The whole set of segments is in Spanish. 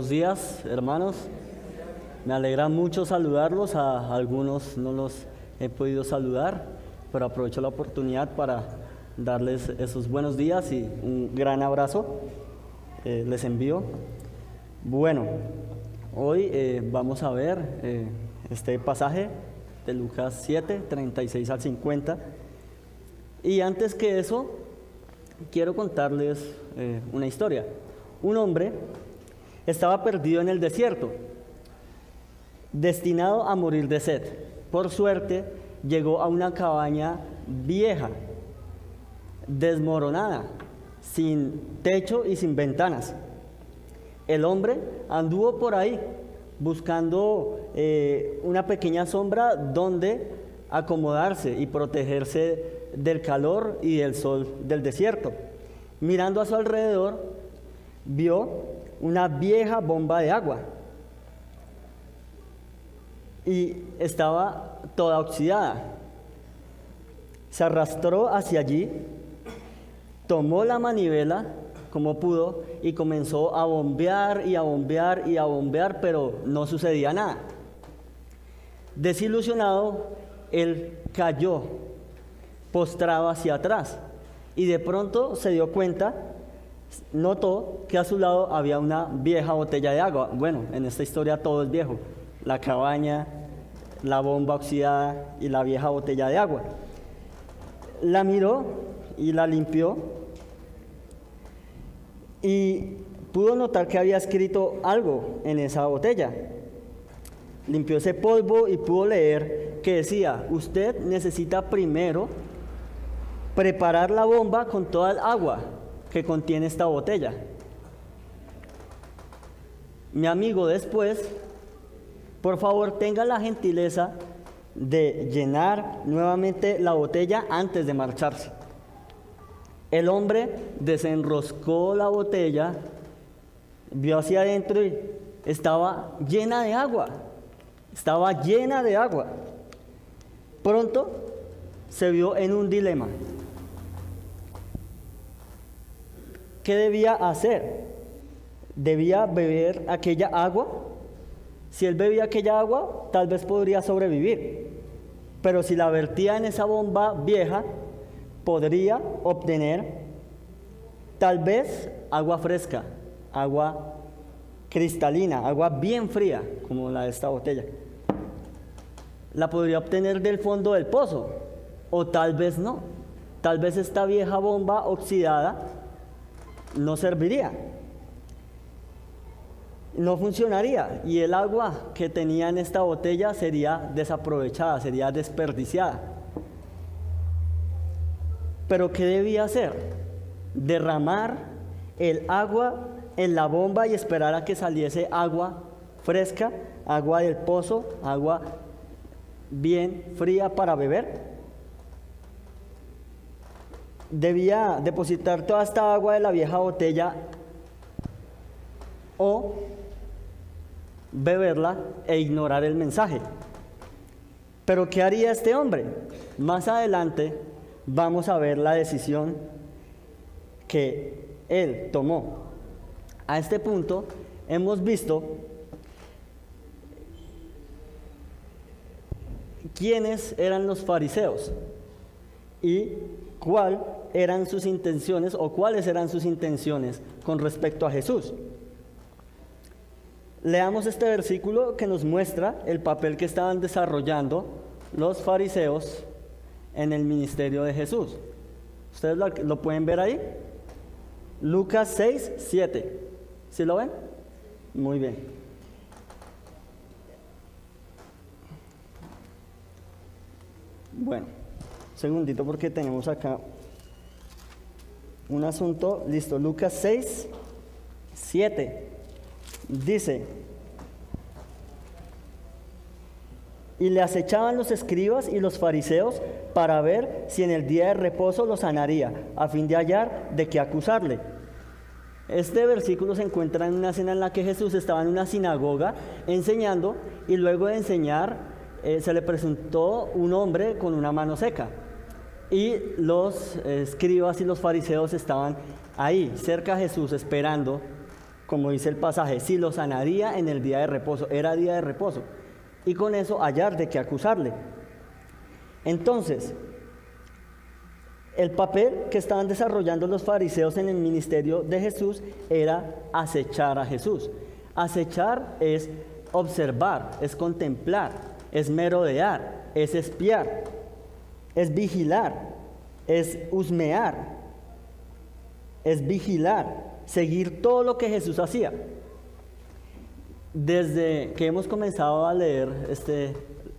Buenos días, hermanos. Me alegra mucho saludarlos. A algunos no los he podido saludar, pero aprovecho la oportunidad para darles esos buenos días y un gran abrazo. Les envío. Bueno, hoy vamos a ver este pasaje de Lucas 7, 36 al 50. Y antes que eso, quiero contarles una historia. Un hombre estaba perdido en el desierto, destinado a morir de sed. Por suerte, llegó a una cabaña vieja, desmoronada, sin techo y sin ventanas. El hombre anduvo por ahí buscando una pequeña sombra donde acomodarse y protegerse del calor y del sol del desierto. Mirando a su alrededor, vio una vieja bomba de agua y estaba toda oxidada. Se arrastró hacia allí, tomó la manivela como pudo y comenzó a bombear y a bombear y a bombear, pero no sucedía nada. Desilusionado, él cayó postrado hacia atrás y de pronto se dio cuenta, notó que a su lado había una vieja botella de agua. Bueno, en esta historia todo es viejo: la cabaña, la bomba oxidada y la vieja botella de agua. La miró y la limpió y pudo notar que había escrito algo en esa botella. Limpió ese polvo y pudo leer que decía: usted necesita primero preparar la bomba con toda el agua que contiene esta botella. Mi amigo, después, por favor, tenga la gentileza de llenar nuevamente la botella antes de marcharse. El hombre desenroscó la botella, vio hacia adentro y estaba llena de agua. Estaba llena de agua. Pronto se vio en un dilema. ¿Qué debía hacer? ¿Debía beber aquella agua? Si él bebía aquella agua, tal vez podría sobrevivir. Pero si la vertía en esa bomba vieja, podría obtener tal vez agua fresca, agua cristalina, agua bien fría, como la de esta botella. La podría obtener del fondo del pozo, o tal vez no. Tal vez esta vieja bomba oxidada no serviría, no funcionaría, y el agua que tenía en esta botella sería desaprovechada, sería desperdiciada. Pero ¿qué debía hacer? Derramar el agua en la bomba y esperar a que saliese agua fresca, agua del pozo, agua bien fría para beber. Debía depositar toda esta agua de la vieja botella o beberla e ignorar el mensaje. Pero ¿qué haría este hombre? Más adelante vamos a ver la decisión que él tomó. A este punto hemos visto quiénes eran los fariseos y cuáles eran sus intenciones con respecto a Jesús. Leamos este versículo que nos muestra el papel que estaban desarrollando los fariseos en el ministerio de Jesús. ¿Ustedes lo pueden ver ahí? Lucas 6, 7. ¿Sí lo ven? Muy bien. Bueno, segundito porque tenemos acá un asunto. Listo, Lucas 6, 7. Dice: y le acechaban los escribas y los fariseos para ver si en el día de reposo lo sanaría, a fin de hallar de qué acusarle. Este versículo se encuentra en una escena en la que Jesús estaba en una sinagoga enseñando, y luego de enseñar se le presentó un hombre con una mano seca. Y los escribas y los fariseos estaban ahí, cerca de Jesús, esperando como dice el pasaje, si lo sanaría en el día de reposo, era día de reposo, y con eso hallar de qué acusarle. Entonces, el papel que estaban desarrollando los fariseos en el ministerio de Jesús era acechar a Jesús. Acechar es observar, es contemplar, es merodear, es espiar, es vigilar, es husmear, es vigilar, seguir todo lo que Jesús hacía. Desde que hemos comenzado a leer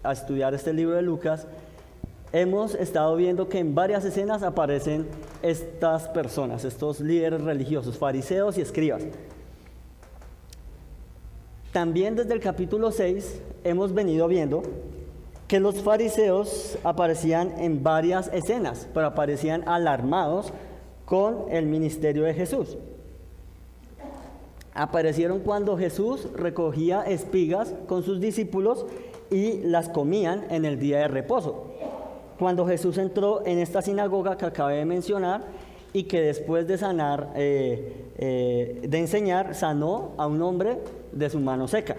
a estudiar este libro de Lucas, hemos estado viendo que en varias escenas aparecen estas personas, estos líderes religiosos, fariseos y escribas. También desde el capítulo 6 hemos venido viendo que los fariseos aparecían en varias escenas, pero aparecían alarmados con el ministerio de Jesús. Aparecieron cuando Jesús recogía espigas con sus discípulos y las comían en el día de reposo. Cuando Jesús entró en esta sinagoga que acabé de mencionar y que después de sanar, de enseñar, sanó a un hombre de su mano seca.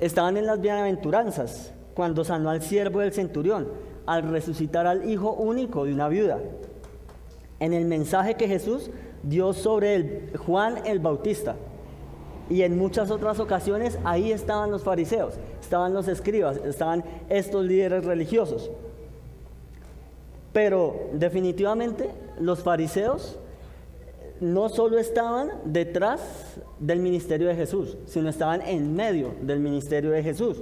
Estaban en las bienaventuranzas cuando sanó al siervo del centurión, al resucitar al hijo único de una viuda. En el mensaje que Jesús dio sobre Juan el Bautista. Y en muchas otras ocasiones ahí estaban los fariseos, estaban los escribas, estaban estos líderes religiosos. Pero definitivamente los fariseos no solo estaban detrás del ministerio de Jesús, sino estaban en medio del ministerio de Jesús.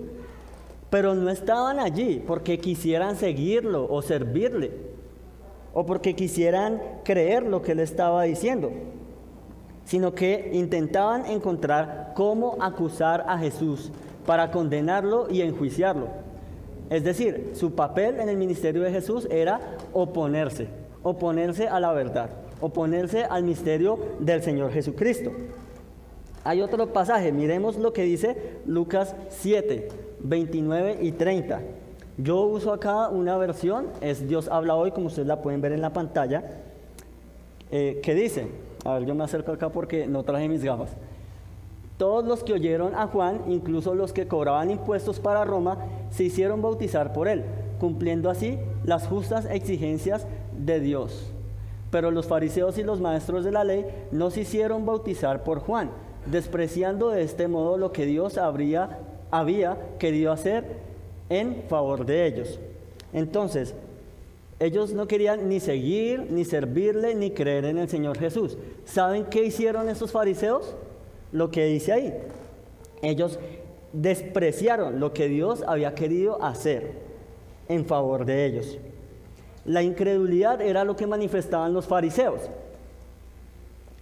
Pero no estaban allí porque quisieran seguirlo o servirle, o porque quisieran creer lo que él estaba diciendo, sino que intentaban encontrar cómo acusar a Jesús para condenarlo y enjuiciarlo. Es decir, su papel en el ministerio de Jesús era oponerse a la verdad, oponerse al misterio del Señor Jesucristo. Hay otro pasaje, miremos lo que dice Lucas 7, 29 y 30. Yo uso acá una versión, es Dios habla hoy, como ustedes la pueden ver en la pantalla, que dice, a ver, yo me acerco acá porque no traje mis gafas. Todos los que oyeron a Juan, incluso los que cobraban impuestos para Roma, se hicieron bautizar por él, cumpliendo así las justas exigencias de Dios. Pero los fariseos y los maestros de la ley no se hicieron bautizar por Juan, despreciando de este modo lo que Dios había querido hacer en favor de ellos. Entonces, ellos no querían ni seguir, ni servirle, ni creer en el Señor Jesús. ¿Saben qué hicieron estos fariseos? Lo que dice ahí. Ellos despreciaron lo que Dios había querido hacer en favor de ellos. La incredulidad era lo que manifestaban los fariseos,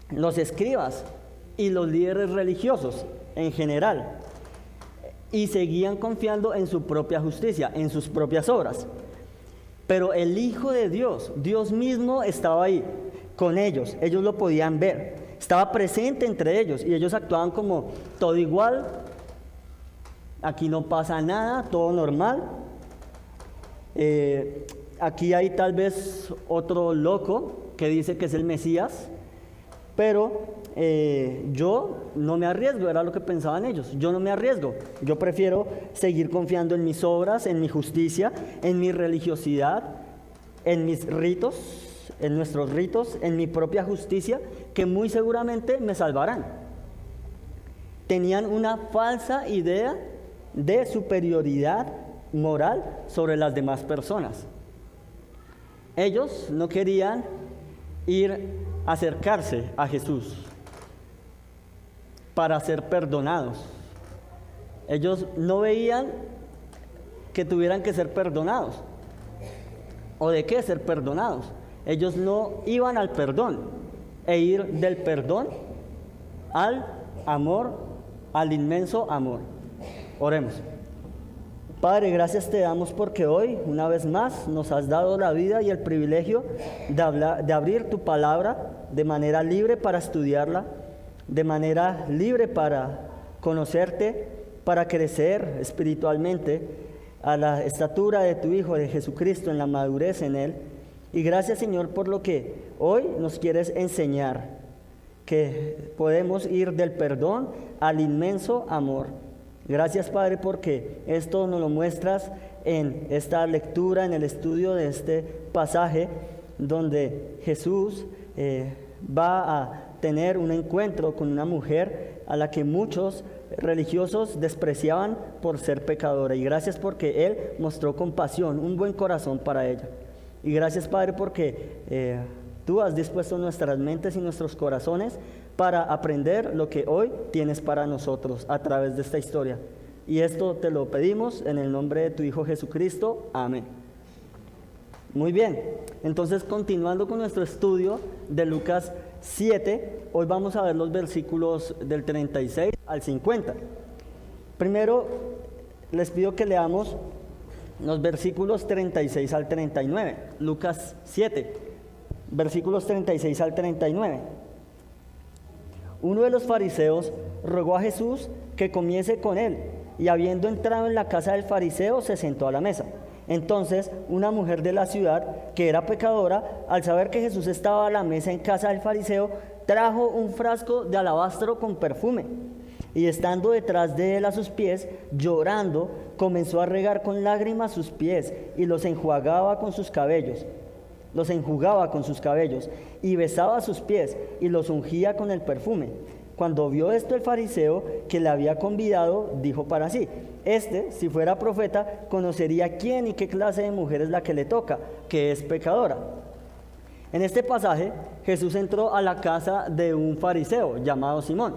los escribas y los líderes religiosos en general, y seguían confiando en su propia justicia, en sus propias obras. Pero el Hijo de Dios, Dios mismo estaba ahí con ellos lo podían ver, estaba presente entre ellos y ellos actuaban como todo igual, aquí no pasa nada, todo normal. Aquí hay tal vez otro loco que dice que es el Mesías, pero yo no me arriesgo, era lo que pensaban ellos. Yo no me arriesgo, yo prefiero seguir confiando en mis obras, en mi justicia, en mi religiosidad, en mis ritos, en nuestros ritos, en mi propia justicia, que muy seguramente me salvarán. Tenían una falsa idea de superioridad moral sobre las demás personas. Ellos no querían acercarse a Jesús para ser perdonados. Ellos no veían que tuvieran que ser perdonados o de qué ser perdonados. Ellos no iban al perdón ir del perdón al amor, al inmenso amor. Oremos. Padre, gracias te damos porque hoy, una vez más, nos has dado la vida y el privilegio de abrir tu palabra de manera libre para estudiarla, de manera libre para conocerte, para crecer espiritualmente a la estatura de tu Hijo, de Jesucristo, en la madurez en Él. Y gracias, Señor, por lo que hoy nos quieres enseñar, que podemos ir del perdón al inmenso amor. Gracias, Padre, porque esto nos lo muestras en esta lectura, en el estudio de este pasaje, donde Jesús va a tener un encuentro con una mujer a la que muchos religiosos despreciaban por ser pecadora. Y gracias porque Él mostró compasión, un buen corazón para ella. Y gracias, Padre, porque Tú has dispuesto nuestras mentes y nuestros corazones para aprender lo que hoy tienes para nosotros a través de esta historia. Y esto te lo pedimos en el nombre de tu Hijo Jesucristo. Amén. Muy bien, entonces continuando con nuestro estudio de Lucas 7, hoy vamos a ver los versículos del 36 al 50. Primero, les pido que leamos los versículos 36 al 39, Lucas 7, versículos 36 al 39. Uno de los fariseos rogó a Jesús que comiese con él, y habiendo entrado en la casa del fariseo, se sentó a la mesa. Entonces, una mujer de la ciudad, que era pecadora, al saber que Jesús estaba a la mesa en casa del fariseo, trajo un frasco de alabastro con perfume, y estando detrás de él a sus pies, llorando, comenzó a regar con lágrimas sus pies, y los enjugaba con sus cabellos, y besaba sus pies, y los ungía con el perfume. Cuando vio esto el fariseo que le había convidado, dijo para sí: si fuera profeta, conocería quién y qué clase de mujer es la que le toca, que es pecadora. En este pasaje, Jesús entró a la casa de un fariseo llamado Simón.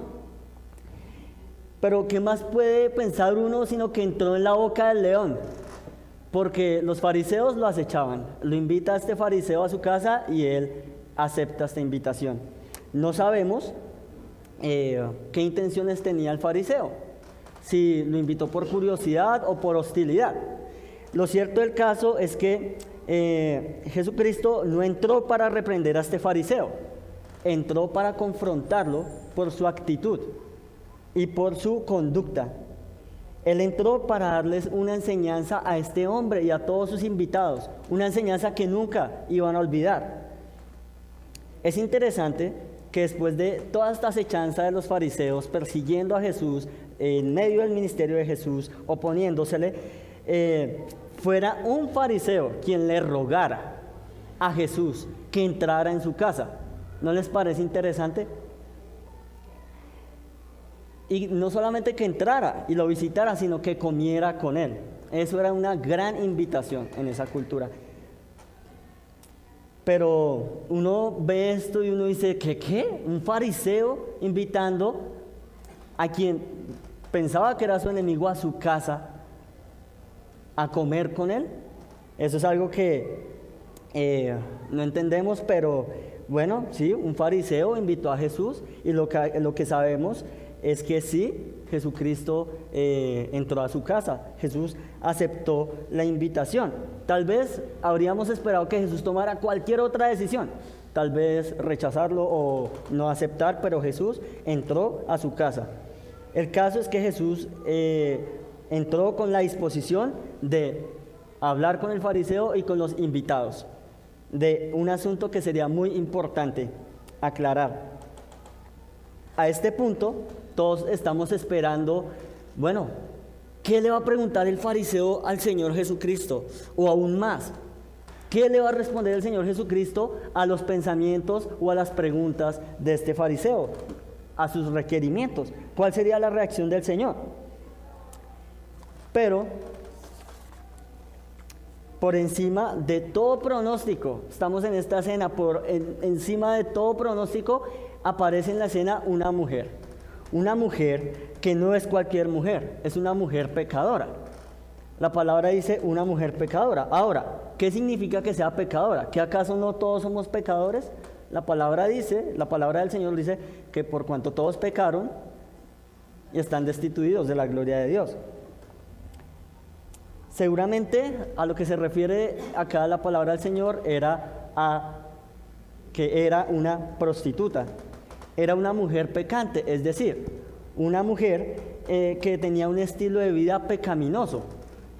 Pero ¿qué más puede pensar uno sino que entró en la boca del león? Porque los fariseos lo acechaban. Lo invita a este fariseo a su casa y él acepta esta invitación. No sabemos qué intenciones tenía el fariseo, si lo invitó por curiosidad o por hostilidad. Lo cierto del caso es que Jesucristo no entró para reprender a este fariseo, entró para confrontarlo por su actitud y por su conducta. Él entró para darles una enseñanza a este hombre y a todos sus invitados, una enseñanza que nunca iban a olvidar. Es interesante que después de toda esta acechanza de los fariseos persiguiendo a Jesús, en medio del ministerio de Jesús, oponiéndosele, fuera un fariseo quien le rogara a Jesús que entrara en su casa. ¿No les parece interesante? Y no solamente que entrara y lo visitara, sino que comiera con él. Eso era una gran invitación en esa cultura. Pero uno ve esto y uno dice, ¿qué? ¿Un fariseo invitando a quien pensaba que era su enemigo a su casa a comer con él? Eso es algo que no entendemos, pero bueno, sí, un fariseo invitó a Jesús y lo que sabemos es que sí, Jesucristo entró a su casa. Jesús aceptó la invitación. Tal vez habríamos esperado que Jesús tomara cualquier otra decisión, tal vez rechazarlo o no aceptar, pero Jesús entró a su casa. El caso es que Jesús entró con la disposición de hablar con el fariseo y con los invitados, de un asunto que sería muy importante aclarar. A este punto, todos estamos esperando, bueno, ¿qué le va a preguntar el fariseo al Señor Jesucristo? O aún más, ¿qué le va a responder el Señor Jesucristo a los pensamientos o a las preguntas de este fariseo, a sus requerimientos? ¿Cuál sería la reacción del Señor? Pero, por encima de todo pronóstico, estamos en esta escena, encima de todo pronóstico, aparece en la escena una mujer que no es cualquier mujer, es una mujer pecadora. La palabra dice una mujer pecadora. Ahora, ¿qué significa que sea pecadora? ¿Que acaso no todos somos pecadores? La palabra del Señor dice que por cuanto todos pecaron y están destituidos de la gloria de Dios. Seguramente a lo que se refiere acá la palabra del Señor era a que era una prostituta. Era una mujer pecante, es decir, una mujer que tenía un estilo de vida pecaminoso,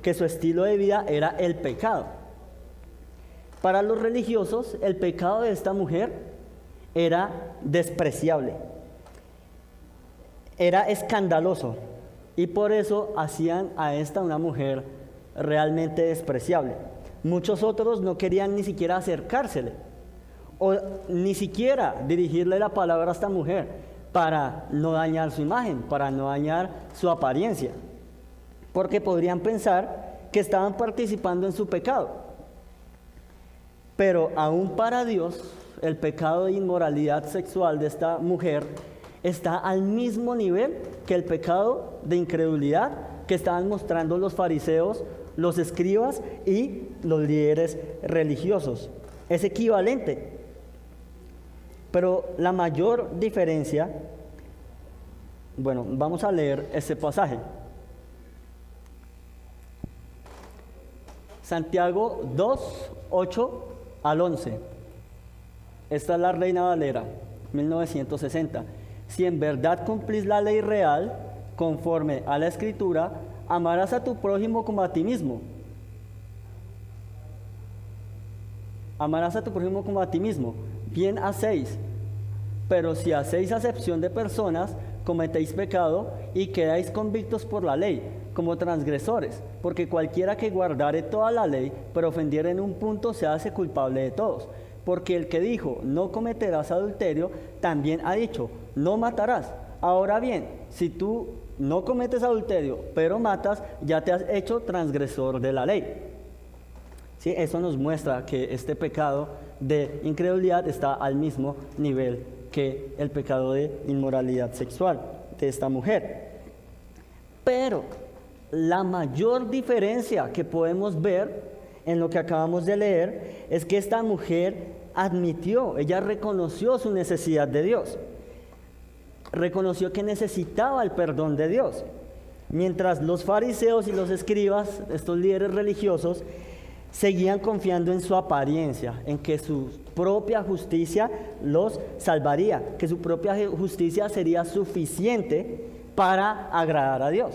que su estilo de vida era el pecado. Para los religiosos, el pecado de esta mujer era despreciable, era escandaloso, y por eso hacían a esta una mujer realmente despreciable. Muchos otros no querían ni siquiera acercársele, o ni siquiera dirigirle la palabra a esta mujer, para no dañar su imagen, para no dañar su apariencia, porque podrían pensar que estaban participando en su pecado. Pero aún para Dios, el pecado de inmoralidad sexual de esta mujer está al mismo nivel que el pecado de incredulidad que estaban mostrando los fariseos, los escribas y los líderes religiosos. Es equivalente. Pero la mayor diferencia, bueno, vamos a leer este pasaje. Santiago 2, 8 al 11. Esta es la Reina Valera, 1960. Si en verdad cumplís la ley real, conforme a la Escritura, amarás a tu prójimo como a ti mismo. Amarás a tu prójimo como a ti mismo. Bien hacéis, pero si hacéis acepción de personas, cometéis pecado y quedáis convictos por la ley, como transgresores, porque cualquiera que guardare toda la ley, pero ofendiere en un punto, se hace culpable de todos. Porque el que dijo, no cometerás adulterio, también ha dicho, no matarás. Ahora bien, si tú no cometes adulterio, pero matas, ya te has hecho transgresor de la ley. ¿Sí? Eso nos muestra que este pecado de incredulidad está al mismo nivel que el pecado de inmoralidad sexual de esta mujer. Pero la mayor diferencia que podemos ver en lo que acabamos de leer es que esta mujer admitió, ella reconoció su necesidad de Dios, reconoció que necesitaba el perdón de Dios, mientras los fariseos y los escribas, estos líderes religiosos, seguían confiando en su apariencia, en que su propia justicia los salvaría, que su propia justicia sería suficiente para agradar a Dios.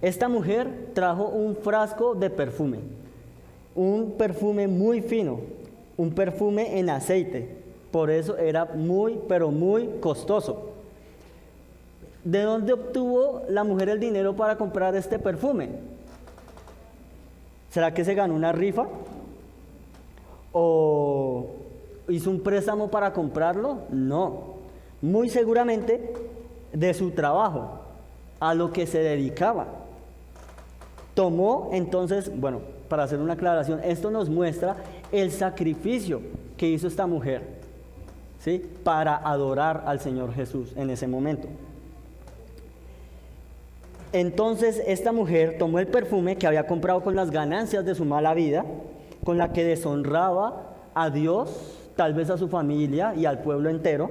Esta mujer trajo un frasco de perfume, un perfume muy fino, un perfume en aceite, por eso era muy, pero muy costoso. ¿De dónde obtuvo la mujer el dinero para comprar este perfume? ¿Será que se ganó una rifa? ¿O hizo un préstamo para comprarlo? No, muy seguramente de su trabajo, a lo que se dedicaba. Tomó entonces, bueno, para hacer una aclaración, esto nos muestra el sacrificio que hizo esta mujer, ¿sí?, para adorar al Señor Jesús en ese momento. Entonces esta mujer tomó el perfume que había comprado con las ganancias de su mala vida, con la que deshonraba a Dios, tal vez a su familia y al pueblo entero,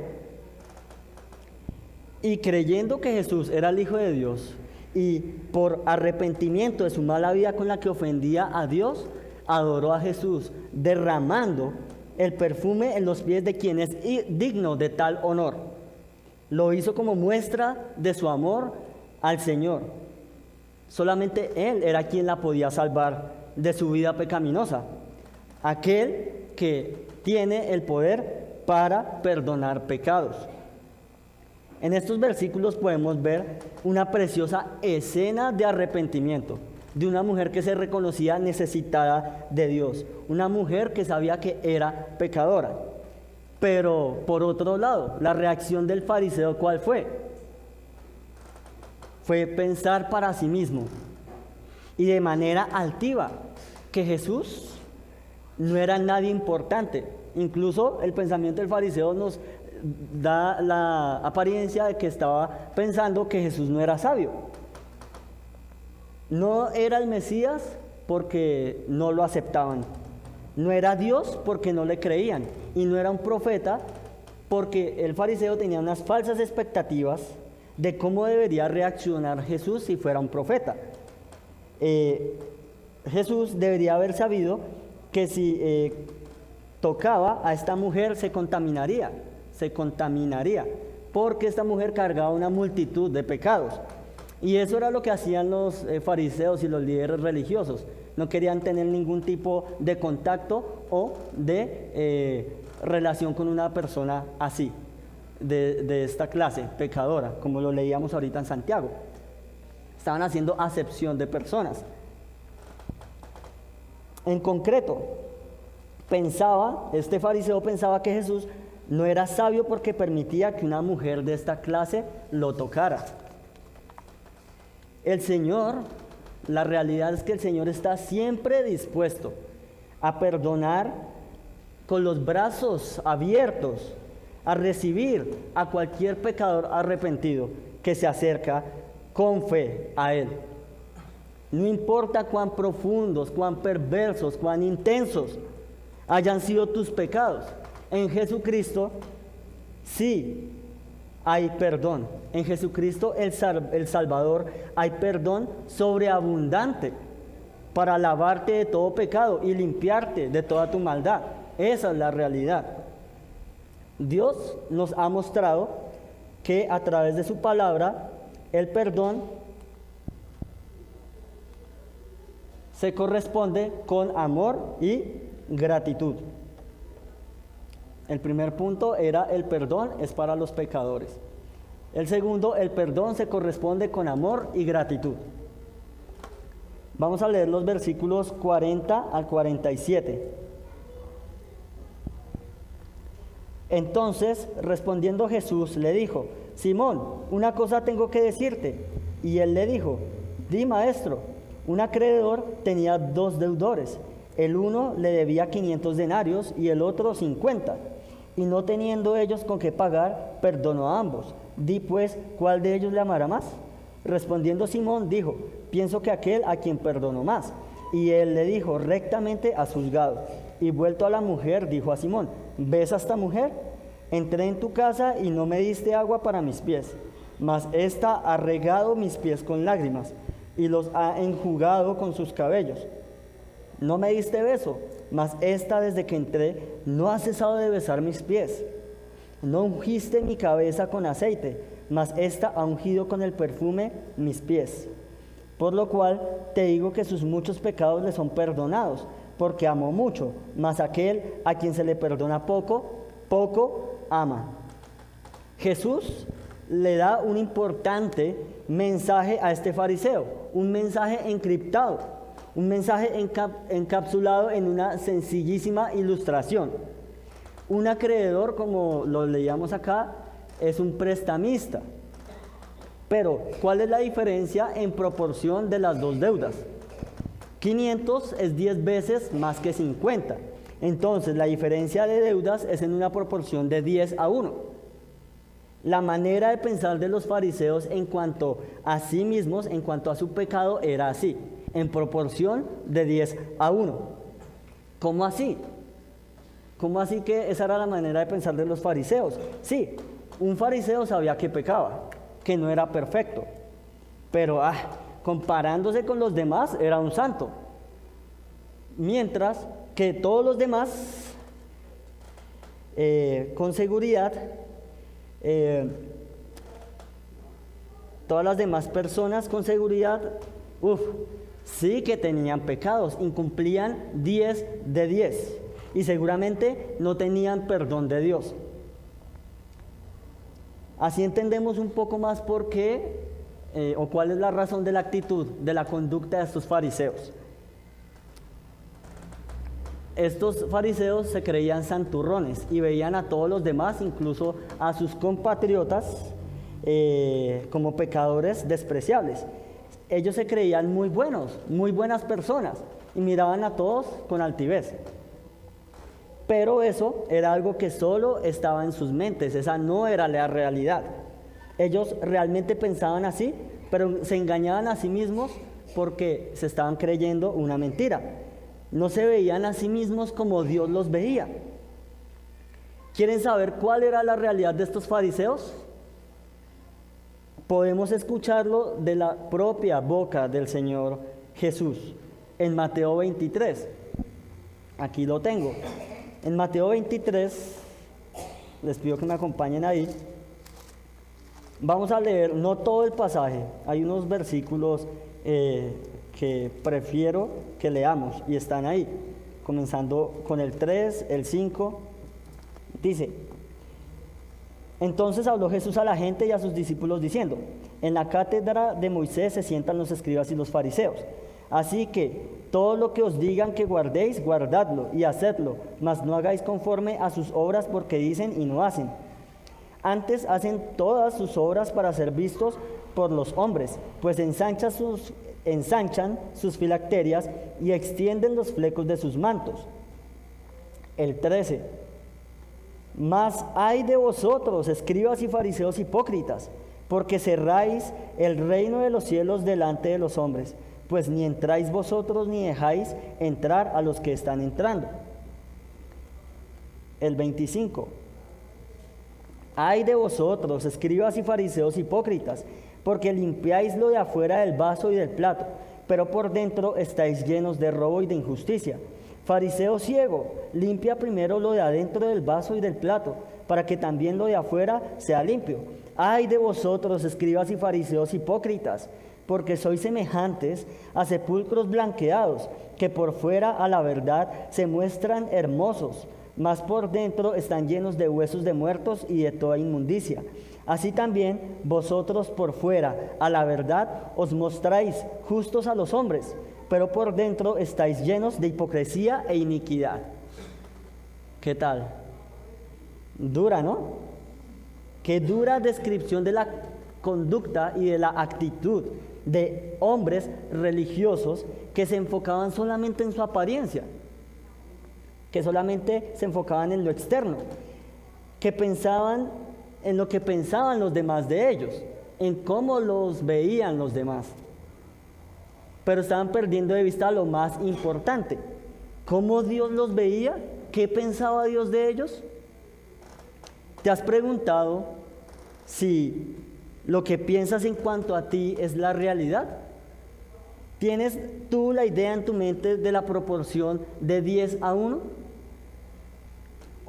y creyendo que Jesús era el Hijo de Dios, y por arrepentimiento de su mala vida con la que ofendía a Dios, adoró a Jesús, derramando el perfume en los pies de quien es digno de tal honor. Lo hizo como muestra de su amor al Señor. Solamente Él era quien la podía salvar de su vida pecaminosa, aquel que tiene el poder para perdonar pecados. En estos versículos podemos ver una preciosa escena de arrepentimiento de una mujer que se reconocía necesitada de Dios, una mujer que sabía que era pecadora. Pero por otro lado, la reacción del fariseo, ¿cuál fue? Fue pensar para sí mismo y de manera altiva que Jesús no era nadie importante. Incluso el pensamiento del fariseo nos da la apariencia de que estaba pensando que Jesús no era sabio. No era el Mesías porque no lo aceptaban. No era Dios porque no le creían. Y no era un profeta porque el fariseo tenía unas falsas expectativas de cómo debería reaccionar Jesús si fuera un profeta. Jesús debería haber sabido que si tocaba a esta mujer se contaminaría, porque esta mujer cargaba una multitud de pecados. Y eso era lo que hacían los fariseos y los líderes religiosos. No querían tener ningún tipo de contacto o de relación con una persona así, de esta clase, pecadora, como lo leíamos ahorita en Santiago. Estaban haciendo acepción de personas. En concreto, este fariseo pensaba que Jesús no era sabio porque permitía que una mujer de esta clase lo tocara. El Señor, la realidad es que el Señor está siempre dispuesto a perdonar con los brazos abiertos, a recibir a cualquier pecador arrepentido que se acerca con fe a Él. No importa cuán profundos, cuán perversos, cuán intensos hayan sido tus pecados, en Jesucristo sí hay perdón. En Jesucristo el Salvador hay perdón sobreabundante para lavarte de todo pecado y limpiarte de toda tu maldad. Esa es la realidad. Dios nos ha mostrado que a través de su palabra el perdón se corresponde con amor y gratitud. El primer punto era el perdón es para los pecadores. El segundo, el perdón se corresponde con amor y gratitud. Vamos a leer los versículos 40 al 47. Entonces, respondiendo Jesús, le dijo: Simón, una cosa tengo que decirte. Y él le dijo: Di, maestro. Un acreedor tenía 2 deudores. El uno le debía 500 denarios y el otro 50. Y no teniendo ellos con qué pagar, perdonó a ambos. Di pues, ¿cuál de ellos le amará más? Respondiendo Simón, dijo: Pienso que aquel a quien perdonó más. Y él le dijo: Rectamente has juzgado. Y vuelto a la mujer, dijo a Simón: ¿Ves a esta mujer? Entré en tu casa y no me diste agua para mis pies, mas ésta ha regado mis pies con lágrimas y los ha enjugado con sus cabellos. No me diste beso, mas ésta desde que entré no ha cesado de besar mis pies. No ungiste mi cabeza con aceite, mas ésta ha ungido con el perfume mis pies. Por lo cual te digo que sus muchos pecados le son perdonados, porque amó mucho, mas aquel a quien se le perdona poco, poco ama. Jesús le da un importante mensaje a este fariseo, un mensaje encriptado, un mensaje encapsulado en una sencillísima ilustración. Un acreedor, como lo leíamos acá, es un prestamista. Pero, ¿cuál es la diferencia en proporción de las dos deudas? 500 es 10 veces más que 50. Entonces, la diferencia de deudas es en una proporción de 10:1. La manera de pensar de los fariseos en cuanto a sí mismos, en cuanto a su pecado, era así, en proporción de 10:1. ¿Cómo así? ¿Cómo así que esa era la manera de pensar de los fariseos? Sí, un fariseo sabía que pecaba, que no era perfecto, pero comparándose con los demás era un santo. Mientras que todos los demás, con seguridad, todas las demás personas con seguridad, sí que tenían pecados, incumplían 10 de 10 y seguramente no tenían perdón de Dios. Así entendemos un poco más por qué o cuál es la razón de la actitud, de la conducta de estos fariseos. Estos fariseos se creían santurrones y veían a todos los demás, incluso a sus compatriotas, como pecadores despreciables. Ellos se creían muy buenos, muy buenas personas y miraban a todos con altivez. Pero eso era algo que solo estaba en sus mentes, esa no era la realidad. Ellos realmente pensaban así, pero se engañaban a sí mismos porque se estaban creyendo una mentira. No se veían a sí mismos como Dios los veía. ¿Quieren saber cuál era la realidad de estos fariseos? Podemos escucharlo de la propia boca del Señor Jesús en Mateo 23. Aquí lo tengo. En Mateo 23, les pido que me acompañen ahí. Vamos a leer no todo el pasaje, hay unos versículos que prefiero que leamos y están ahí, comenzando con el 3, el 5, dice: Entonces habló Jesús a la gente y a sus discípulos diciendo: En la cátedra de Moisés se sientan los escribas y los fariseos. Así que todo lo que os digan que guardéis, guardadlo y hacedlo, mas no hagáis conforme a sus obras, porque dicen y no hacen. Antes hacen todas sus obras para ser vistos por los hombres, pues ensanchan sus filacterias y extienden los flecos de sus mantos. El 13. Mas ay de vosotros, escribas y fariseos hipócritas, porque cerráis el reino de los cielos delante de los hombres, pues ni entráis vosotros ni dejáis entrar a los que están entrando. El 25. Ay de vosotros, escribas y fariseos hipócritas, porque limpiáis lo de afuera del vaso y del plato, pero por dentro estáis llenos de robo y de injusticia. Fariseo ciego, limpia primero lo de adentro del vaso y del plato, para que también lo de afuera sea limpio. Ay de vosotros, escribas y fariseos hipócritas, porque sois semejantes a sepulcros blanqueados, que por fuera a la verdad se muestran hermosos, mas por dentro están llenos de huesos de muertos y de toda inmundicia. Así también vosotros por fuera a la verdad os mostráis justos a los hombres, pero por dentro estáis llenos de hipocresía e iniquidad. ¿Qué tal? Dura, ¿no? Qué dura descripción de la conducta y de la actitud de hombres religiosos que se enfocaban solamente en su apariencia, que solamente se enfocaban en lo externo, que pensaban en lo que pensaban los demás de ellos, en cómo los veían los demás, pero estaban perdiendo de vista lo más importante: cómo Dios los veía, qué pensaba Dios de ellos. ¿Te has preguntado si lo que piensas en cuanto a ti es la realidad? ¿Tienes tú la idea en tu mente de la proporción de 10:1?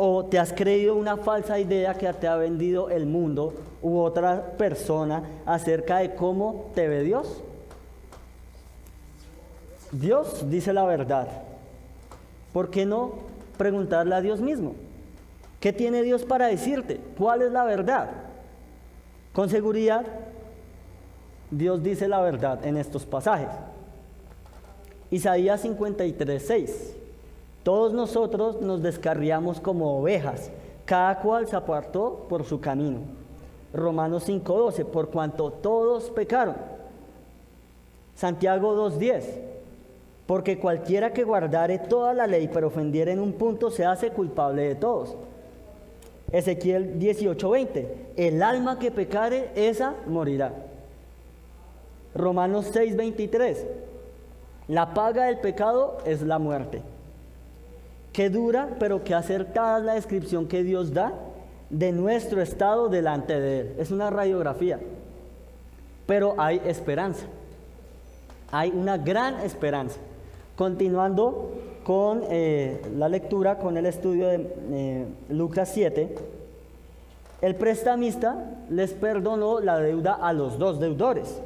¿O te has creído una falsa idea que te ha vendido el mundo u otra persona acerca de cómo te ve Dios? Dios dice la verdad. ¿Por qué no preguntarle a Dios mismo? ¿Qué tiene Dios para decirte? ¿Cuál es la verdad? Con seguridad, Dios dice la verdad en estos pasajes. Isaías 53:6. Todos nosotros nos descarriamos como ovejas, cada cual se apartó por su camino. Romanos 5:12. Por cuanto todos pecaron. Santiago 2:10. Porque cualquiera que guardare toda la ley pero ofendiere en un punto se hace culpable de todos. Ezequiel 18:20. El alma que pecare, esa morirá. Romanos 6:23. La paga del pecado es la muerte. Qué dura, pero qué acertada es la descripción que Dios da de nuestro estado delante de Él. Es una radiografía, pero hay esperanza. Hay una gran esperanza. Continuando con la lectura, con el estudio de Lucas 7, el prestamista les perdonó la deuda a los dos deudores,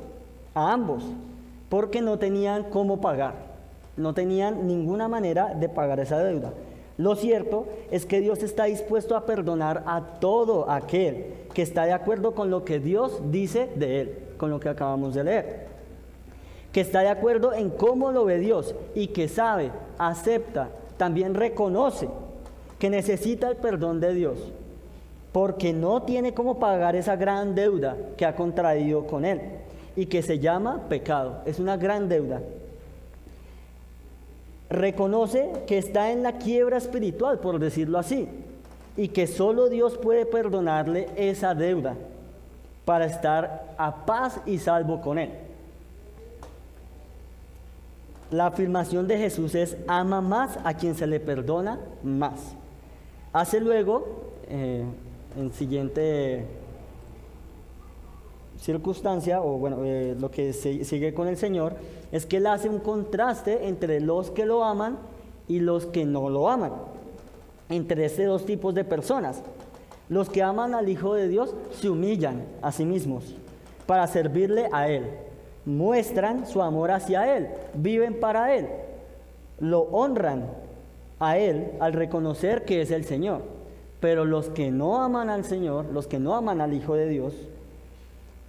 a ambos, porque no tenían cómo pagar, no tenían ninguna manera de pagar esa deuda. Lo cierto es que Dios está dispuesto a perdonar a todo aquel que está de acuerdo con lo que Dios dice de él, con lo que acabamos de leer, que está de acuerdo en cómo lo ve Dios y que sabe, acepta, también reconoce que necesita el perdón de Dios, porque no tiene cómo pagar esa gran deuda que ha contraído con Él y que se llama pecado. Es una gran deuda. Reconoce que está en la quiebra espiritual, por decirlo así, y que solo Dios puede perdonarle esa deuda para estar a paz y salvo con Él. La afirmación de Jesús es: ama más a quien se le perdona más. Hace luego, en siguiente circunstancia, o bueno, lo que sigue con el Señor, es que Él hace un contraste entre los que lo aman y los que no lo aman, entre estos dos tipos de personas. Los que aman al Hijo de Dios se humillan a sí mismos para servirle a Él. Muestran su amor hacia Él, viven para Él, lo honran a Él al reconocer que es el Señor. Pero los que no aman al Señor, los que no aman al Hijo de Dios,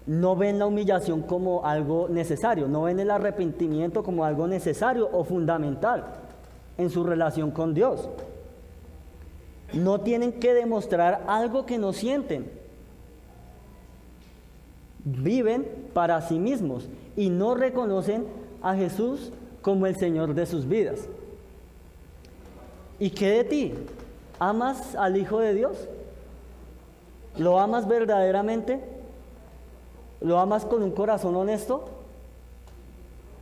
no ven la humillación como algo necesario, no ven el arrepentimiento como algo necesario o fundamental en su relación con Dios. No tienen que demostrar algo que no sienten. Viven para sí mismos y no reconocen a Jesús como el Señor de sus vidas. ¿Y qué de ti? ¿Amas al Hijo de Dios? ¿Lo amas verdaderamente? ¿Lo amas con un corazón honesto?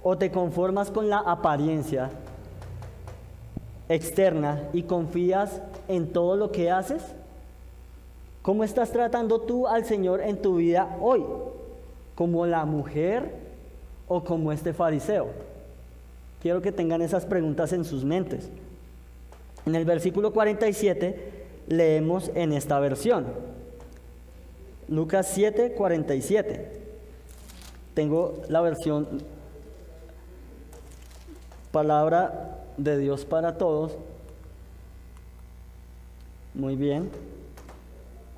¿O te conformas con la apariencia externa y confías en todo lo que haces? ¿Cómo estás tratando tú al Señor en tu vida hoy? ¿Como la mujer o como este fariseo? Quiero que tengan esas preguntas en sus mentes. En el versículo 47 leemos en esta versión. Lucas 7, 47. Tengo la versión Palabra de Dios para todos. Muy bien.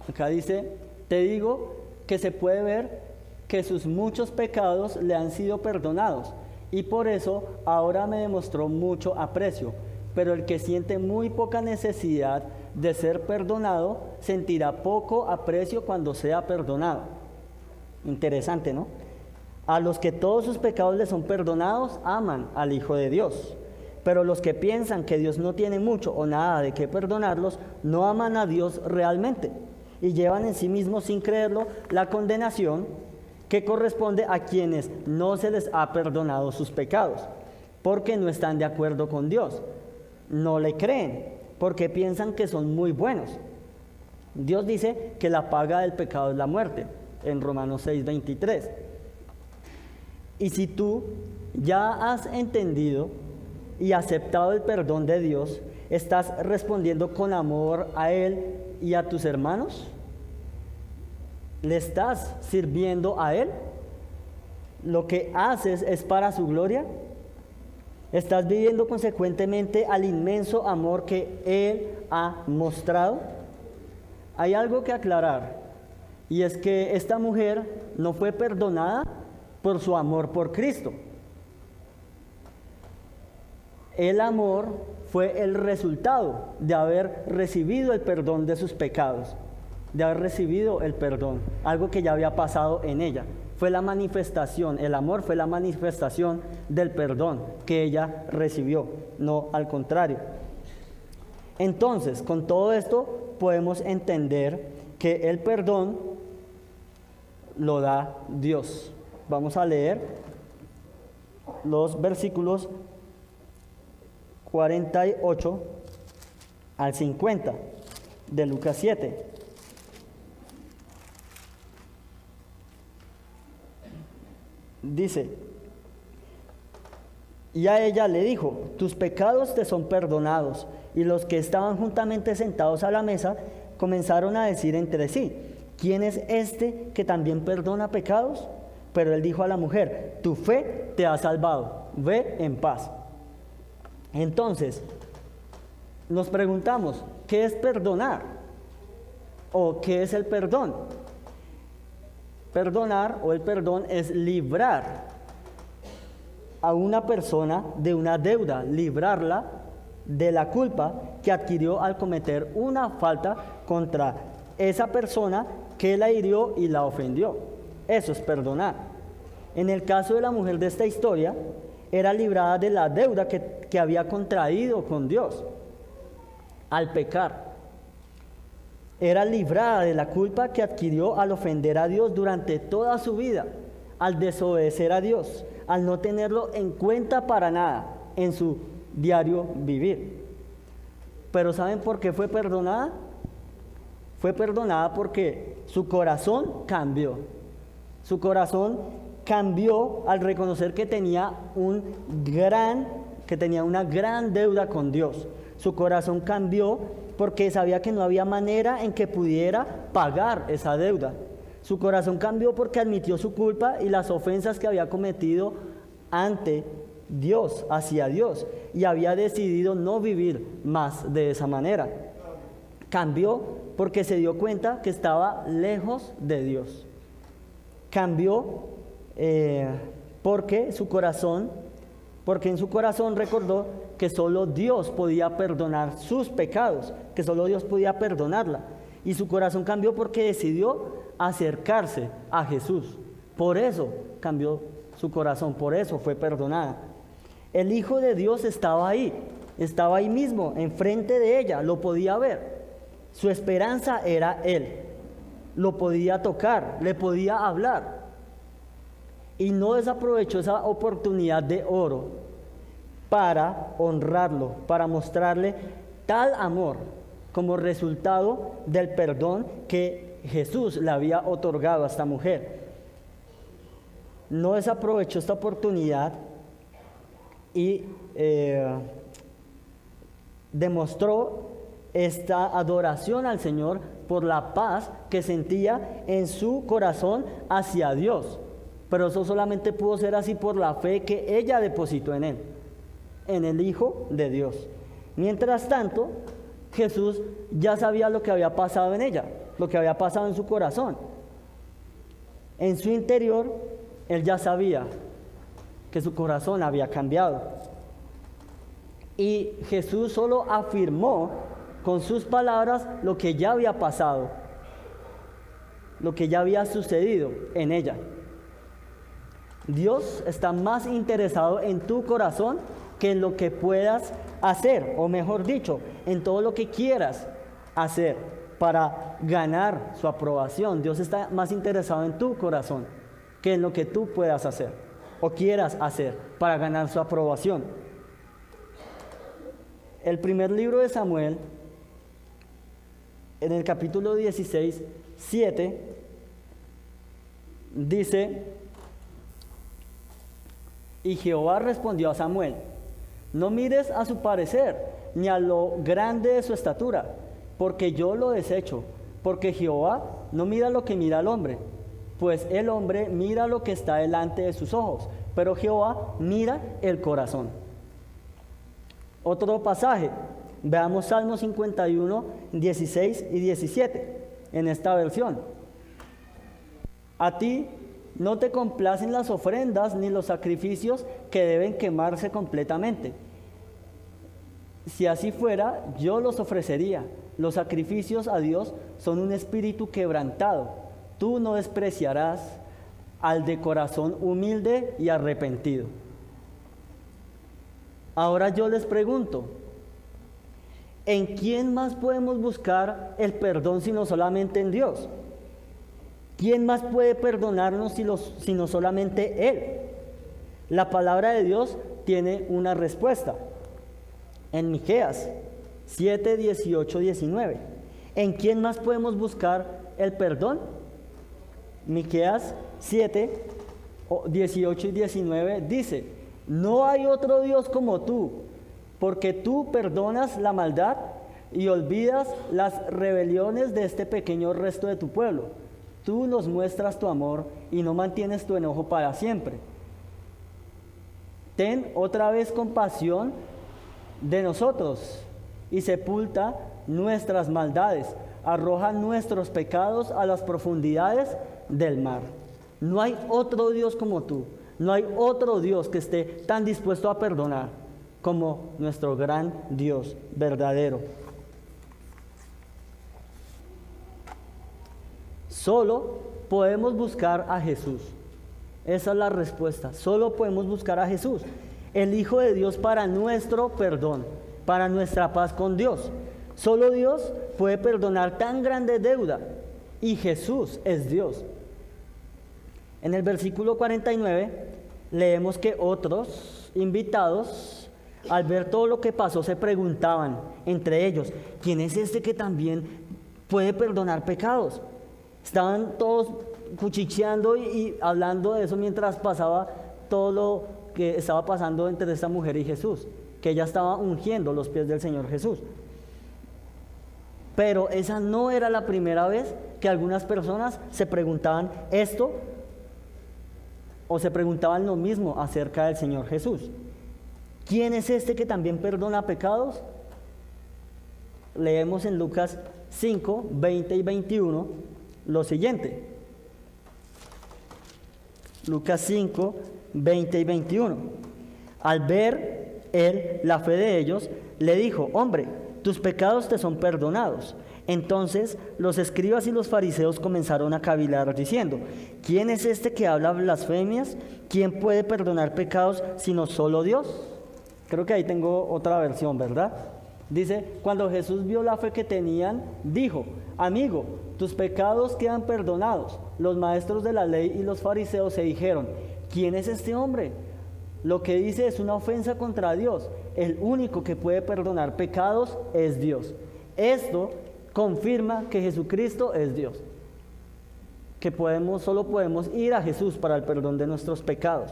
Acá dice, te digo que se puede ver que sus muchos pecados le han sido perdonados y por eso ahora me demostró mucho aprecio. Pero el que siente muy poca necesidad de ser perdonado, sentirá poco aprecio cuando sea perdonado. Interesante, ¿no? A los que todos sus pecados les son perdonados, aman al Hijo de Dios. Pero los que piensan que Dios no tiene mucho o nada de qué perdonarlos, no aman a Dios realmente. Y llevan en sí mismos, sin creerlo, la condenación que corresponde a quienes no se les ha perdonado sus pecados, porque no están de acuerdo con Dios. No le creen, porque piensan que son muy buenos. Dios dice que la paga del pecado es la muerte, en Romanos 6, 23. Y si tú ya has entendido y aceptado el perdón de Dios, ¿estás respondiendo con amor a Él y a tus hermanos? ¿Le estás sirviendo a Él? ¿Lo que haces es para su gloria? ¿Estás viviendo consecuentemente al inmenso amor que Él ha mostrado? Hay algo que aclarar, y es que esta mujer no fue perdonada por su amor por Cristo. El amor fue el resultado de haber recibido el perdón de sus pecados, de haber recibido el perdón, algo que ya había pasado en ella. Fue la manifestación, el amor fue la manifestación del perdón que ella recibió, no al contrario. Entonces, con todo esto podemos entender que el perdón lo da Dios. Vamos a leer los versículos 48 al 50 de Lucas 7. Dice, y a ella le dijo, tus pecados te son perdonados. Y los que estaban juntamente sentados a la mesa comenzaron a decir entre sí, ¿quién es este que también perdona pecados? Pero él dijo a la mujer, tu fe te ha salvado, ve en paz. Entonces, nos preguntamos, ¿qué es perdonar? ¿O qué es el perdón? Perdonar o el perdón es librar a una persona de una deuda, librarla de la culpa que adquirió al cometer una falta contra esa persona que la hirió y la ofendió. Eso es perdonar. En el caso de la mujer de esta historia, era librada de la deuda que había contraído con Dios al pecar. Era librada de la culpa que adquirió al ofender a Dios durante toda su vida, al desobedecer a Dios, al no tenerlo en cuenta para nada en su diario vivir. Pero ¿saben por qué fue perdonada? Fue perdonada porque su corazón cambió. Su corazón cambió al reconocer que tenía una gran deuda con Dios. Su corazón cambió porque sabía que no había manera en que pudiera pagar esa deuda. Su corazón cambió porque admitió su culpa y las ofensas que había cometido ante Dios, hacia Dios, y había decidido no vivir más de esa manera. Cambió porque se dio cuenta que estaba lejos de Dios. Cambió porque en su corazón recordó que solo Dios podía perdonar sus pecados, que solo Dios podía perdonarla. Y su corazón cambió porque decidió acercarse a Jesús. Por eso cambió su corazón, por eso fue perdonada. El Hijo de Dios estaba ahí mismo, enfrente de ella, lo podía ver. Su esperanza era Él, lo podía tocar, le podía hablar. Y no desaprovechó esa oportunidad de oro para honrarlo, para mostrarle tal amor como resultado del perdón que Jesús le había otorgado a esta mujer. No desaprovechó esta oportunidad y demostró esta adoración al Señor por la paz que sentía en su corazón hacia Dios. Pero eso solamente pudo ser así por la fe que ella depositó en Él, en el Hijo de Dios. Mientras tanto, Jesús ya sabía lo que había pasado en ella, lo que había pasado en su corazón. En su interior, Él ya sabía que su corazón había cambiado. Y Jesús solo afirmó con sus palabras lo que ya había pasado, lo que ya había sucedido en ella. Dios está más interesado en tu corazón que en lo que puedas hacer, o mejor dicho, en todo lo que quieras hacer para ganar su aprobación. Dios está más interesado en tu corazón que en lo que tú puedas hacer o quieras hacer para ganar su aprobación. El primer libro de Samuel, en el capítulo 16, 7, dice: y Jehová respondió a Samuel: no mires a su parecer, ni a lo grande de su estatura, porque yo lo desecho. Porque Jehová no mira lo que mira el hombre, pues el hombre mira lo que está delante de sus ojos, pero Jehová mira el corazón. Otro pasaje, veamos Salmo 51, 16 y 17, en esta versión. A ti no te complacen las ofrendas ni los sacrificios que deben quemarse completamente. Si así fuera, yo los ofrecería. Los sacrificios a Dios son un espíritu quebrantado. Tú no despreciarás al de corazón humilde y arrepentido. Ahora yo les pregunto, ¿en quién más podemos buscar el perdón sino solamente en Dios? ¿Quién más puede perdonarnos sino solamente Él? La palabra de Dios tiene una respuesta. En Miqueas 7, 18, 19. ¿En quién más podemos buscar el perdón? Miqueas 7, 18 y 19 dice: no hay otro Dios como tú, porque tú perdonas la maldad y olvidas las rebeliones de este pequeño resto de tu pueblo. Tú nos muestras tu amor y no mantienes tu enojo para siempre. Ten otra vez compasión de nosotros y sepulta nuestras maldades. Arroja nuestros pecados a las profundidades del mar. No hay otro Dios como tú. No hay otro Dios que esté tan dispuesto a perdonar como nuestro gran Dios verdadero. Solo podemos buscar a Jesús. Esa es la respuesta. Solo podemos buscar a Jesús, el Hijo de Dios, para nuestro perdón, para nuestra paz con Dios. Solo Dios puede perdonar tan grande deuda, y Jesús es Dios. En el versículo 49 leemos que otros invitados, al ver todo lo que pasó, se preguntaban entre ellos: ¿quién es este que también puede perdonar pecados? Estaban todos cuchicheando y hablando de eso mientras pasaba todo que estaba pasando entre esta mujer y Jesús, que ella estaba ungiendo los pies del Señor Jesús. Pero esa no era la primera vez que algunas personas se preguntaban esto o se preguntaban lo mismo acerca del Señor Jesús. ¿Quién es este que también perdona pecados? Leemos en Lucas 5, 20 y 21 lo siguiente. Lucas 5, 20 y 21. Al ver él la fe de ellos, le dijo: hombre, tus pecados te son perdonados. Entonces los escribas y los fariseos comenzaron a cavilar diciendo: ¿quién es este que habla blasfemias? ¿Quién puede perdonar pecados sino solo Dios? Creo que ahí tengo otra versión, ¿verdad? Dice: cuando Jesús vio la fe que tenían, dijo: amigo, tus pecados quedan perdonados. Los maestros de la ley y los fariseos se dijeron: ¿quién es este hombre? Lo que dice es una ofensa contra Dios. El único que puede perdonar pecados es Dios. Esto confirma que Jesucristo es Dios, que solo podemos ir a Jesús para el perdón de nuestros pecados.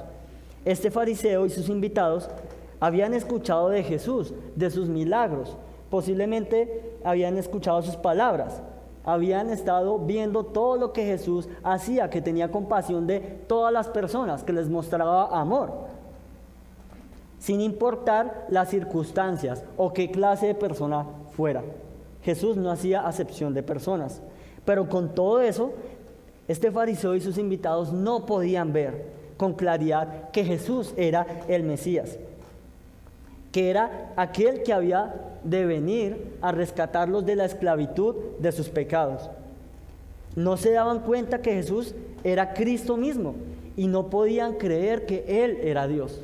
Este fariseo y sus invitados habían escuchado de Jesús, de sus milagros, posiblemente habían escuchado sus palabras, habían estado viendo todo lo que Jesús hacía, que tenía compasión de todas las personas, que les mostraba amor, sin importar las circunstancias o qué clase de persona fuera. Jesús no hacía acepción de personas, pero con todo eso, este fariseo y sus invitados no podían ver con claridad que Jesús era el Mesías, que era aquel que había de venir a rescatarlos de la esclavitud de sus pecados. No se daban cuenta que Jesús era Cristo mismo y no podían creer que Él era Dios.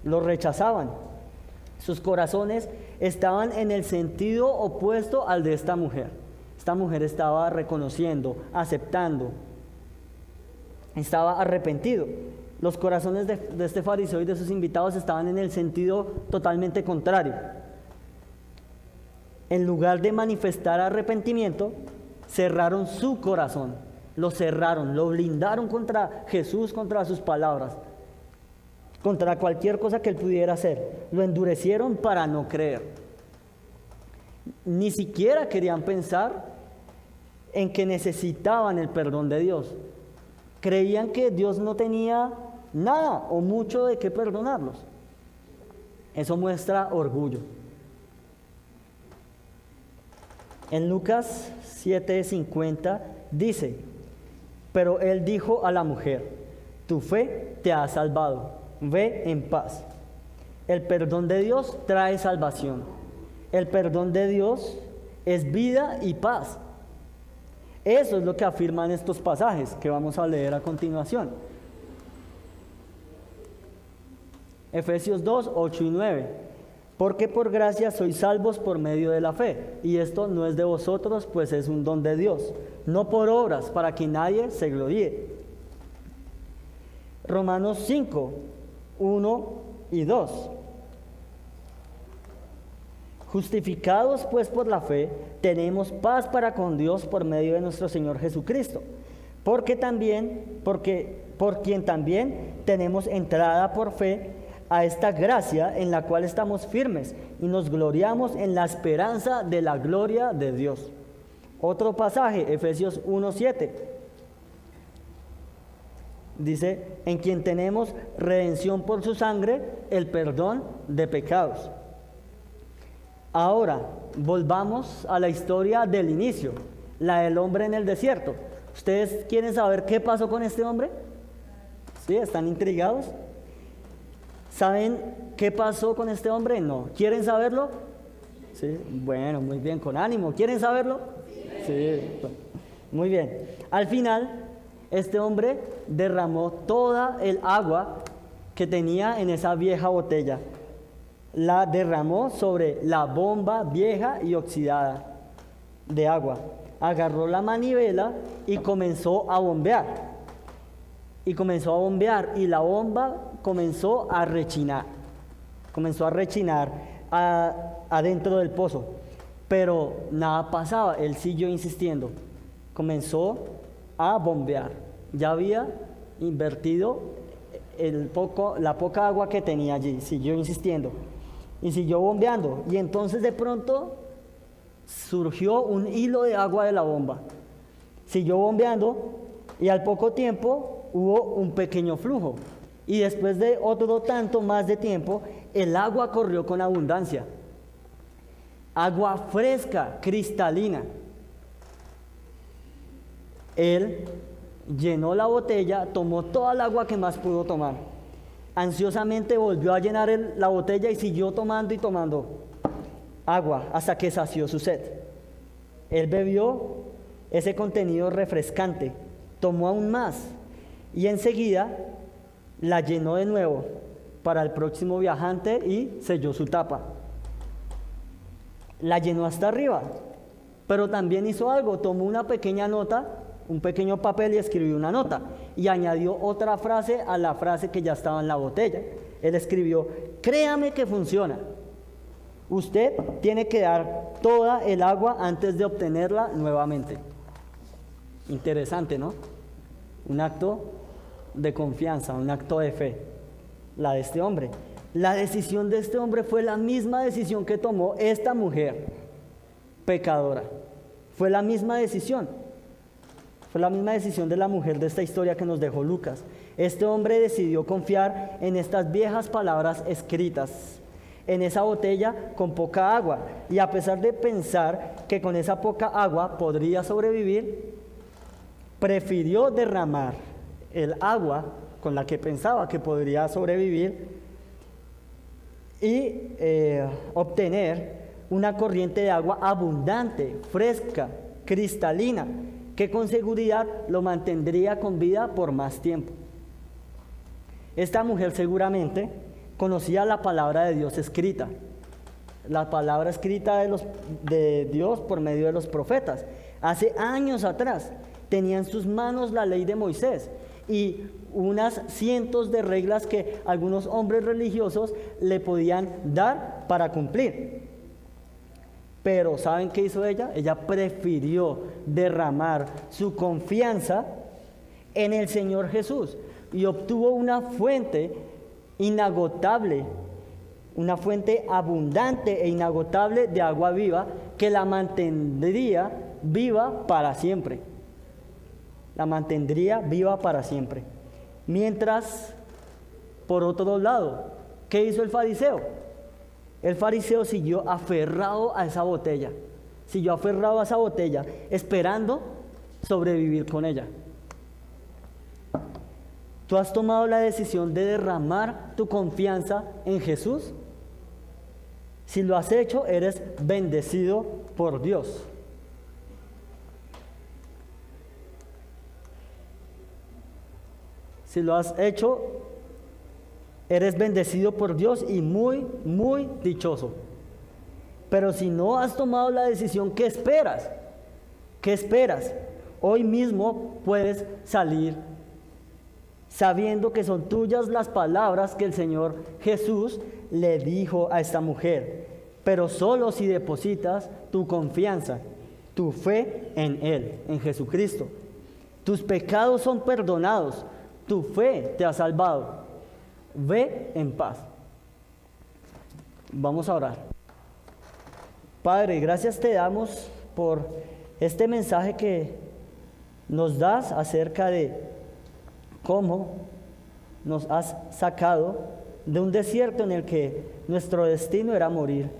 Lo rechazaban. Sus corazones estaban en el sentido opuesto al de esta mujer. Esta mujer estaba reconociendo, aceptando, estaba arrepentido. Los corazones de este fariseo y de sus invitados estaban en el sentido totalmente contrario. En lugar de manifestar arrepentimiento, cerraron su corazón, lo cerraron, lo blindaron contra Jesús, contra sus palabras, contra cualquier cosa que él pudiera hacer. Lo endurecieron para no creer. Ni siquiera querían pensar en que necesitaban el perdón de Dios. Creían que Dios no tenía nada o mucho de qué perdonarlos. Eso muestra orgullo. En Lucas 7:50 dice: pero él dijo a la mujer: tu fe te ha salvado, ve en paz. El perdón de Dios trae salvación. El perdón de Dios es vida y paz. Eso es lo que afirman estos pasajes que vamos a leer a continuación. Efesios 2, 8 y 9. Porque por gracia sois salvos por medio de la fe, y esto no es de vosotros, pues es un don de Dios, no por obras, para que nadie se gloríe. Romanos 5, 1 y 2. Justificados pues por la fe, tenemos paz para con Dios por medio de nuestro Señor Jesucristo, por quien también tenemos entrada por fe a esta gracia en la cual estamos firmes y nos gloriamos en la esperanza de la gloria de Dios. Otro pasaje, Efesios 1:7. Dice: en quien tenemos redención por su sangre, el perdón de pecados. Ahora, volvamos a la historia del inicio, la del hombre en el desierto. ¿Ustedes quieren saber qué pasó con este hombre? ¿Sí? ¿Están intrigados? ¿Saben qué pasó con este hombre? No. ¿Quieren saberlo? Sí. Bueno, muy bien, con ánimo. ¿Quieren saberlo? Sí. Muy bien. Al final, este hombre derramó toda el agua que tenía en esa vieja botella. La derramó sobre la bomba vieja y oxidada de agua. Agarró la manivela y comenzó a bombear. Y la bomba comenzó a rechinar. Adentro del pozo. Pero nada pasaba, él siguió insistiendo. Comenzó a bombear. Ya había invertido la poca agua que tenía allí. Siguió insistiendo y siguió bombeando. Y entonces de pronto surgió un hilo de agua de la bomba. Siguió bombeando y al poco tiempo hubo un pequeño flujo. Y después de otro tanto más de tiempo, el agua corrió con abundancia. Agua fresca, cristalina. Él llenó la botella, tomó toda el agua que más pudo tomar. Ansiosamente volvió a llenar la botella y siguió tomando y tomando agua hasta que sació su sed. Él bebió ese contenido refrescante, tomó aún más y enseguida la llenó de nuevo para el próximo viajante y selló su tapa. La llenó hasta arriba, pero también hizo algo, tomó una pequeña nota, un pequeño papel y escribió una nota y añadió otra frase a la frase que ya estaba en la botella. Él escribió: créame que funciona. Usted tiene que dar toda el agua antes de obtenerla nuevamente. Interesante, ¿no? Un acto de confianza, un acto de fe, la de este hombre. La decisión de este hombre fue la misma decisión que tomó esta mujer pecadora. Fue la misma decisión. Fue la misma decisión de la mujer de esta historia que nos dejó Lucas. Este hombre decidió confiar en estas viejas palabras escritas, en esa botella con poca agua. Y a pesar de pensar que con esa poca agua podría sobrevivir, prefirió derramar el agua con la que pensaba que podría sobrevivir y obtener una corriente de agua abundante, fresca, cristalina, que con seguridad lo mantendría con vida por más tiempo. Esta mujer seguramente conocía la palabra de Dios escrita, la palabra escrita de Dios por medio de los profetas. Hace años atrás tenía en sus manos la ley de Moisés y unas cientos de reglas que algunos hombres religiosos le podían dar para cumplir. Pero ¿saben qué hizo ella? Ella prefirió derramar su confianza en el Señor Jesús y obtuvo una fuente inagotable, una fuente abundante e inagotable de agua viva que la mantendría viva para siempre. La mantendría viva para siempre. Mientras, por otro lado, ¿qué hizo el fariseo? El fariseo siguió aferrado a esa botella, esperando sobrevivir con ella. ¿Tú has tomado la decisión de derramar tu confianza en Jesús? Si lo has hecho, eres bendecido por Dios. Si lo has hecho, eres bendecido por Dios y muy, muy dichoso. Pero si no has tomado la decisión, ¿qué esperas? ¿Qué esperas? Hoy mismo puedes salir sabiendo que son tuyas las palabras que el Señor Jesús le dijo a esta mujer, pero solo si depositas tu confianza, tu fe en Él, en Jesucristo. Tus pecados son perdonados, tu fe te ha salvado. Ve en paz. Vamos a orar. Padre, gracias te damos por este mensaje que nos das acerca de cómo nos has sacado de un desierto en el que nuestro destino era morir.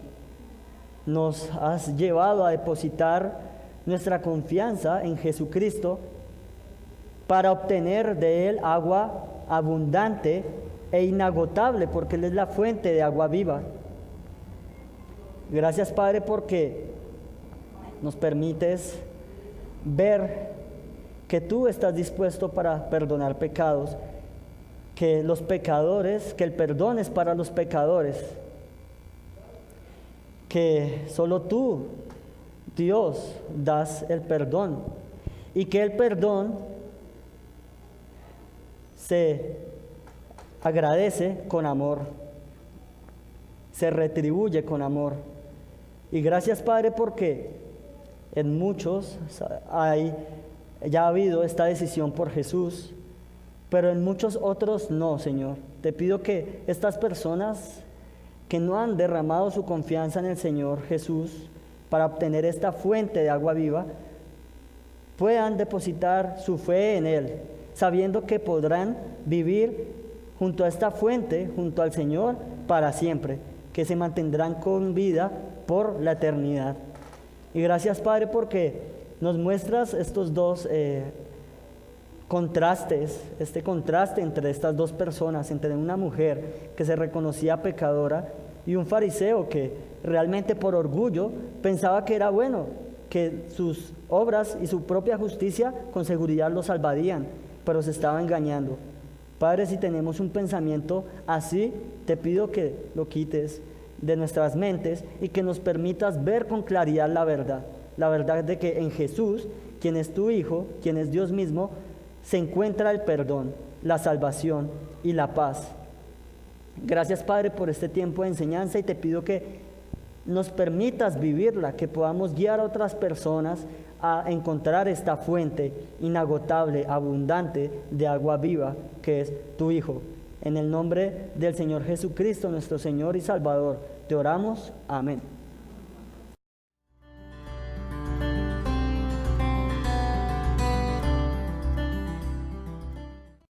Nos has llevado a depositar nuestra confianza en Jesucristo para obtener de Él agua abundante e inagotable, porque Él es la fuente de agua viva. Gracias, Padre, porque nos permites ver que tú estás dispuesto para perdonar pecados, que el perdón es para los pecadores, que solo tú, Dios, das el perdón, y que el perdón se agradece con amor, se retribuye con amor. Y gracias, Padre, porque en muchos ya ha habido esta decisión por Jesús, pero en muchos otros no, Señor. Te pido que estas personas que no han derramado su confianza en el Señor Jesús para obtener esta fuente de agua viva, puedan depositar su fe en Él, sabiendo que podrán vivir junto a esta fuente, junto al Señor, para siempre, que se mantendrán con vida por la eternidad. Y gracias, Padre, porque nos muestras estos dos contrastes, este contraste entre estas dos personas, entre una mujer que se reconocía pecadora y un fariseo que realmente por orgullo pensaba que era bueno, que sus obras y su propia justicia con seguridad lo salvarían, pero se estaba engañando. Padre, si tenemos un pensamiento así, te pido que lo quites de nuestras mentes y que nos permitas ver con claridad la verdad de que en Jesús, quien es tu Hijo, quien es Dios mismo, se encuentra el perdón, la salvación y la paz. Gracias, Padre, por este tiempo de enseñanza, y te pido que nos permitas vivirla, que podamos guiar a otras personas a encontrar esta fuente inagotable, abundante de agua viva, que es tu Hijo. En el nombre del Señor Jesucristo, nuestro Señor y Salvador, te oramos. Amén.